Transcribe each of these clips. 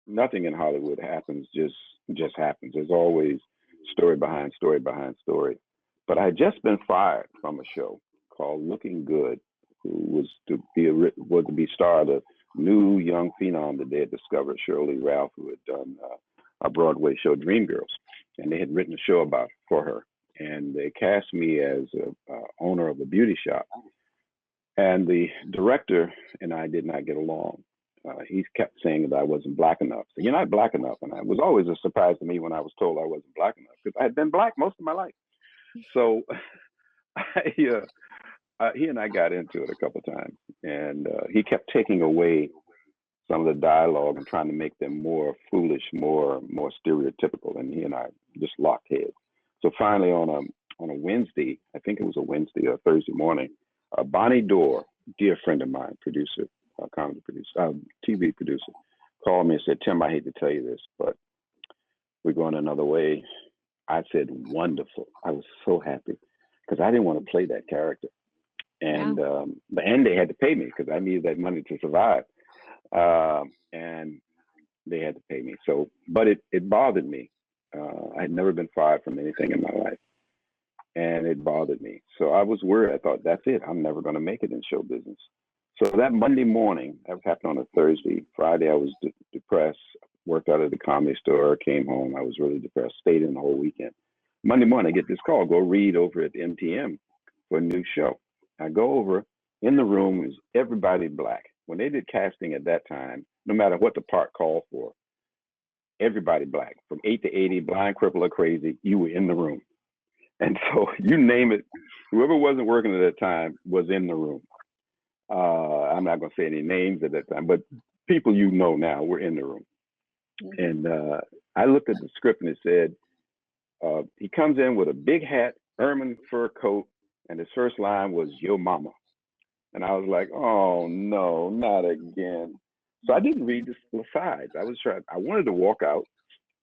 nothing in Hollywood happens just happens. There's always story behind story behind story. But I had just been fired from a show called Looking Good, who was to be star of the new young phenom that they had discovered, Shirley Ralph, who had done a Broadway show, Dreamgirls, and they had written a show about for her. And they cast me as a owner of a beauty shop. And the director and I did not get along. He kept saying that I wasn't black enough. So, you're not black enough. And it was always a surprise to me when I was told I wasn't black enough, because I had been black most of my life. So he and I got into it a couple of times, and he kept taking away some of the dialogue and trying to make them more foolish, more stereotypical. And he and I just locked heads. So finally, on a Wednesday, I think it was a Wednesday or Thursday morning, Bonnie Dorr, dear friend of mine, producer, comedy producer, TV producer, called me and said, "Tim, I hate to tell you this, but we're going another way." I said, "Wonderful." I was so happy because I didn't want to play that character. And and they had to pay me because I needed that money to survive. And they had to pay me. So, but it bothered me. I had never been fired from anything in my life, and it bothered me. So I was worried. I thought, that's it. I'm never going to make it in show business. So that Monday morning, that happened on a Thursday. Friday, I was depressed. Worked out at the Comedy Store. Came home. I was really depressed. Stayed in the whole weekend. Monday morning, I get this call. Go read over at MTM for a new show. I go over. In the room is everybody black. When they did casting at that time, no matter what the part called for, everybody black. From 8 to 80, blind, cripple, or crazy, you were in the room. And so you name it, whoever wasn't working at that time was in the room. I'm not going to say any names at that time, but people you know now were in the room. And I looked at the script and it said, he comes in with a big hat, ermine fur coat, and his first line was, "Yo mama." And I was like, oh no, not again. So I didn't read the sides. I wanted to walk out,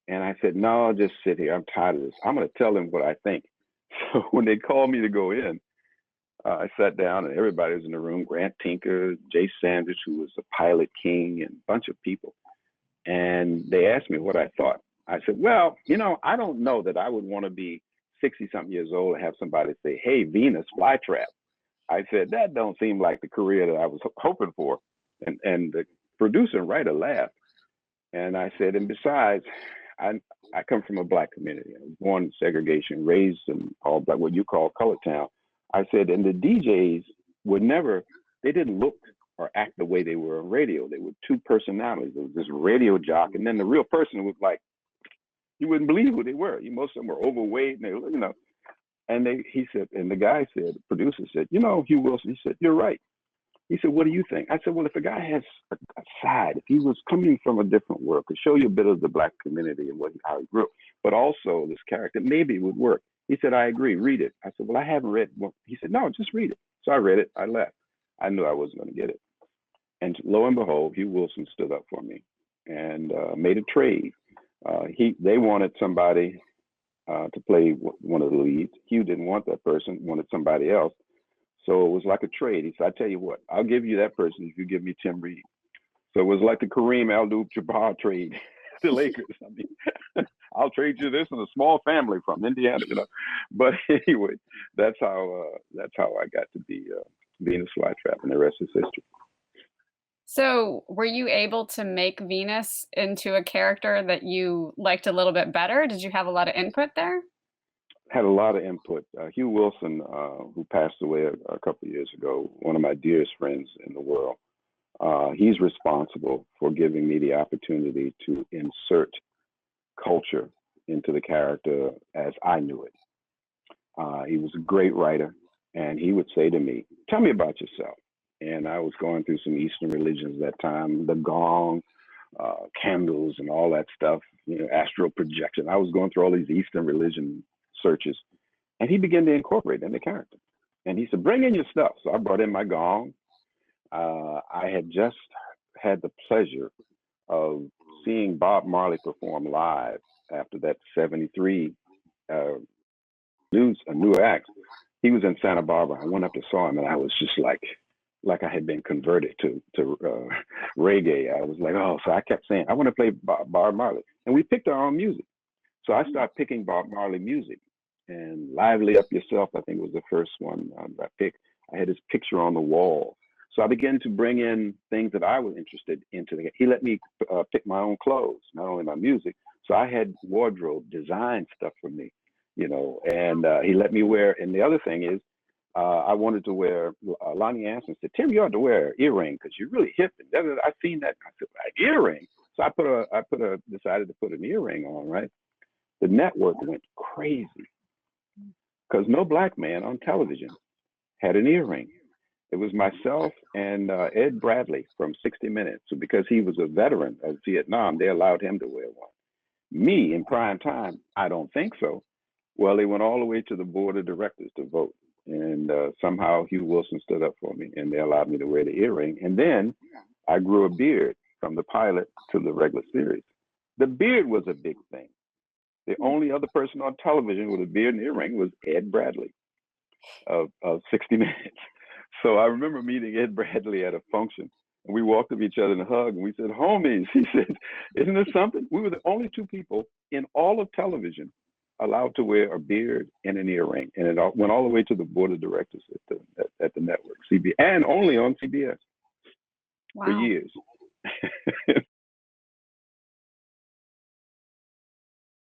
and I said, no, I'll just sit here. I'm tired of this. I'm going to tell them what I think. So when they called me to go in, I sat down and everybody was in the room. Grant Tinker, Jay Sanders, who was the pilot king, and a bunch of people. And they asked me what I thought. I said, well, I don't know that I would want to be 60-something years old and have somebody say, "Hey, Venus Flytrap." I said, that don't seem like the career that I was hoping for. And the producer and writer laughed. And I said, and besides, I come from a black community. I was born in segregation, raised in all black, what you call colored town. I said, and the DJs they didn't look or act the way they were on radio. They were two personalities. There was this radio jock, and then the real person was like, you wouldn't believe who they were. Most of them were overweight, and they, and he said, and the guy said, the producer said, Hugh Wilson, he said, "You're right." He said, "What do you think?" I said, well, if a guy has a side, if he was coming from a different world, could show you a bit of the black community and how he grew up, but also this character, maybe it would work. He said, "I agree, read it." I said, well, I haven't read it. He said, "No, just read it." So I read it, I left. I knew I wasn't going to get it. And lo and behold, Hugh Wilson stood up for me and made a trade. They wanted somebody to play one of the leads. Hugh didn't want that person, wanted somebody else. So it was like a trade. He said, "I tell you what, I'll give you that person if you give me Tim Reid." So it was like the Kareem Abdul-Jabbar trade, the Lakers. I mean, I'll trade you this and a small family from Indiana, But anyway, that's how I got to be Venus Flytrap, and the rest is history. So were you able to make Venus into a character that you liked a little bit better? Did you have a lot of input there? Had a lot of input. Hugh Wilson, who passed away a couple of years ago, one of my dearest friends in the world, he's responsible for giving me the opportunity to insert culture into the character as I knew it. He was a great writer, and he would say to me, "Tell me about yourself." And I was going through some Eastern religions at that time, the gong, candles, and all that stuff, astral projection. I was going through all these Eastern religion searches, and he began to incorporate in the character. And he said, "Bring in your stuff." So I brought in my gong. I had just had the pleasure of seeing Bob Marley perform live after that 73 new act. He was in Santa Barbara. I went up to saw him, and I was just like like I had been converted to reggae. I was like, oh, so I kept saying, I want to play Bob Marley. And we picked our own music. So I started picking Bob Marley music, and Lively Up Yourself, I think was the first one I picked. I had his picture on the wall. So I began to bring in things that I was interested into. He let me pick my own clothes, not only my music. So I had wardrobe design stuff for me, you know, and he let me wear. And the other thing is, I wanted to wear. Lonnie Anderson said, "Tim, you ought to wear an earring because you're really hip." And I seen that. I said, "An earring." So I decided to put an earring on. Right. The network went crazy because no black man on television had an earring. It was myself and Ed Bradley from 60 Minutes. So because he was a veteran of Vietnam, they allowed him to wear one. Me in prime time, I don't think so. Well, they went all the way to the board of directors to vote. And somehow Hugh Wilson stood up for me and they allowed me to wear the earring. And then I grew a beard from the pilot to the regular series. The beard was a big thing. The only other person on television with a beard and earring was Ed Bradley of 60 Minutes. So I remember meeting Ed Bradley at a function, and we walked up each other and hugged, and we said, homies. He said, isn't this something? We were the only two people in all of television allowed to wear a beard and an earring, and it went all the way to the board of directors at the network, CBS, and only on CBS for years.